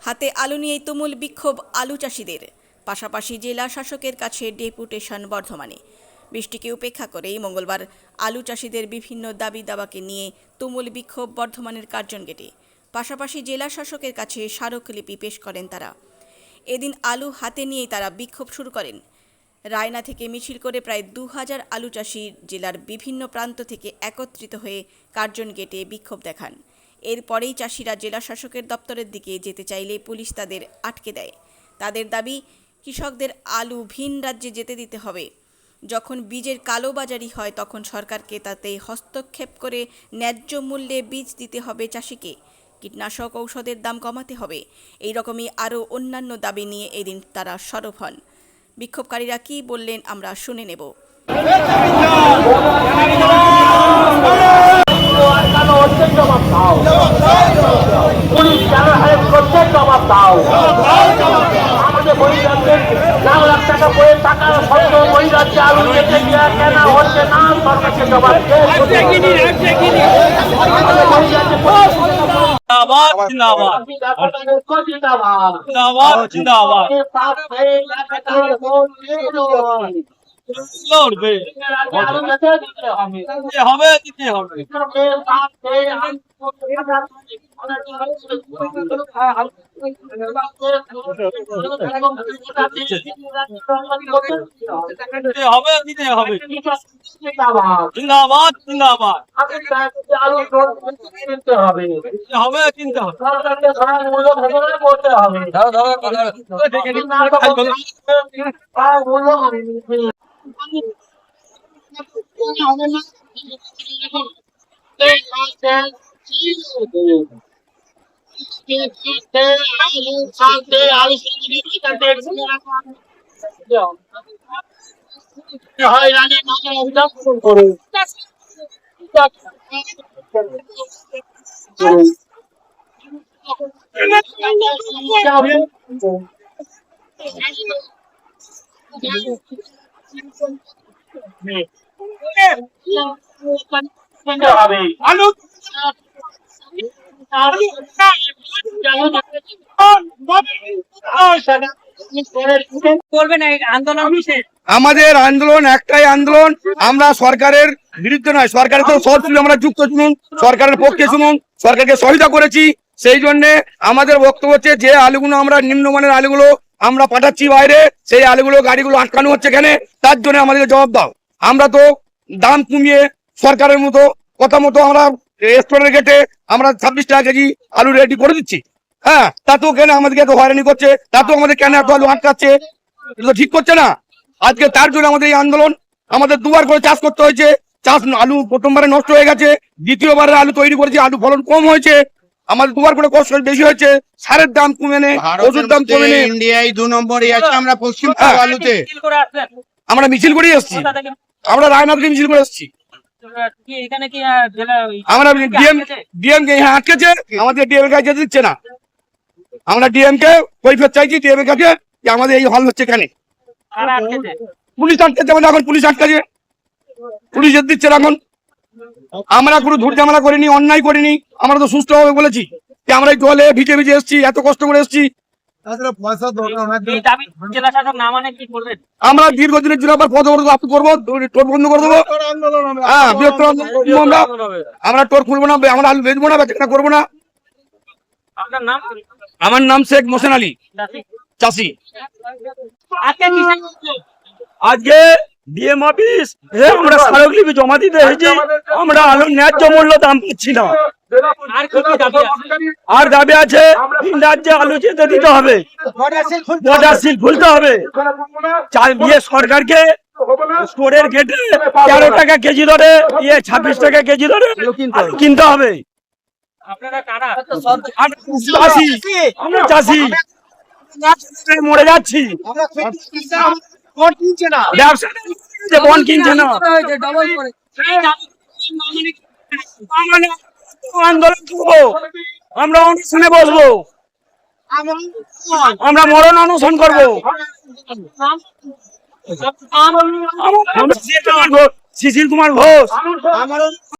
হাতে আলু নিয়ে তুমুল বিক্ষোভ আলু চাষিদের। পাশাপাশি জেলা শাসকের কাছে ডেপুটেশন বর্ধমানে। বৃষ্টিকে উপেক্ষা করেই মঙ্গলবার আলু চাষিদের বিভিন্ন দাবি দাবাকে নিয়ে তুমুল বিক্ষোভ বর্ধমানের কার্জন গেটে। পাশাপাশি জেলা শাসকের কাছে স্মারকলিপি পেশ করেন তারা। এদিন আলু হাতে নিয়েই তারা বিক্ষোভ শুরু করেন। রায়না থেকে মিছিল করে প্রায় 2000 আলু চাষি জেলার বিভিন্ন প্রান্ত থেকে একত্রিত হয়ে কার্জন গেটে বিক্ষোভ দেখান। এরপরেই চাষিরা জেলা শাসকের দপ্তরের দিকে যেতে চাইলে পুলিশ তাদের আটকে দেয়। তাদের দাবি, কৃষকদের আলু ভিন রাজ্যে যেতে দিতে হবে। যখন বীজের কালোবাজারি হয় তখন সরকারকে তাতে হস্তক্ষেপ করে ন্যায্য মূল্যে বীজ দিতে হবে চাষিকে। কীটনাশক ঔষধের দাম কমাতে হবে। এই রকমই আরও অন্যান্য দাবি নিয়ে এদিন তারা সরব হন। বিক্ষোভকারীরা কী বললেন আমরা শুনে নেব। লড়বে হবে দিতে হবে। হবে দিতে হবে। জিন্দাবাদ জিন্দাবাদ হবে কিনতে হবে। আলু আমাদের আন্দোলন একটাই আন্দোলন, আমরা সরকারের বিরুদ্ধে নয়, সরকারের তো সব আমরা যুক্ত শুনুন, সরকারের পক্ষে শুনুন, সরকারকে সহায়তা করেছি। সেই জন্য আমাদের বক্তব্য হচ্ছে যে আলুগুলো আমরা নিম্নমানের আলুগুলো আমরা পাঠাচ্ছি বাইরে, সেই আলুগুলো গাড়িগুলো আটকানো হচ্ছে এখানে, তার জন্য আমাদেরকে জবাব দাও। আমরা তো দাম কমিয়ে সরকারের মতো কথা মতো আমরা স্টোরের গেটে আমরা 26 টাকা কেজি আলু রেডি করে দিচ্ছি। হ্যাঁ, তাতেও কেন আমাদেরকে এত হয়রানি করছে, তাতেও আমাদের কেন এত আলু আটকাচ্ছে, এটা তো ঠিক করছে না। আজকে তার জন্য আমাদের এই আন্দোলন। আমাদের দুবার করে চাষ করতে হয়েছে, চাষ আলু প্রথমবারে নষ্ট হয়ে গেছে, দ্বিতীয়বারে আলু তৈরি করেছি, আলু ফলন কম হয়েছে, আমাদের দুবার করে কষ্ট বেশি হয়েছে, সারের দাম কমে নেই, ওষুধের দাম কমে নেই। ইন্ডিয়ায় 2 নম্বরে আছে, আমরা পশ্চিম আলুতে আমরা মিছিল করে এসেছি, আমরা রায়না থেকে মিছিল করে এসেছি। আমরা ডিএম কে আটকেছে, আমাদের ডিএম কাছে যেতে দিচ্ছে না। আমরা ডিএম কে কৈফিয়ত চাইছি, ডিএম এর কাছে যে আমাদের এই হল হচ্ছে কেন। পুলিশ আটকেছে, আমাদের এখন পুলিশ আটকেছে, পুলিশ যেতে দিচ্ছে না এখন। আমরা কোনো ধূর ঝামেলা করিনি, অন্যায় করিনি, আমরা তো সুস্থ হবে বলেছি যে আমরা একটু হলে ভিজে ভিজে এসেছি, এত কষ্ট করে এসেছি। আমরা দীর্ঘদিনের জন্য আবার পদ লাভ করবো, টোর বন্ধ করে দেবো। হ্যাঁ, বৃহত্তর আমরা টোর খুলবো না, আমরা আলু বেচবো না, বেচা করবো না। আমার নাম শেখ মোহসেন আলী, চাষি। আজকে ডিএম অফিস আমরা স্মারকলিপি জমা দিতে এসেছি, আমরা আলুর ন্যায্য মূল্য দাম পাচ্ছি না। আর দাবি আছে রাজ্যে আলু যেতে দিতে হবে, বর্ডার সিল খুলতে হবে, সরকারকে স্টোরের গেটে 13 টাকা কেজি ধরে 26 টাকা কেজি ধরে কিনতে হবে। আমরা চাষি মরে যাচ্ছি, ব্যবসা বন কিনছে না। আন্দোলন করবো, আমরা অনুষ্ঠানে বসবো, আমরা মরণ অনশন করবো। শিশির কুমার ঘোষ।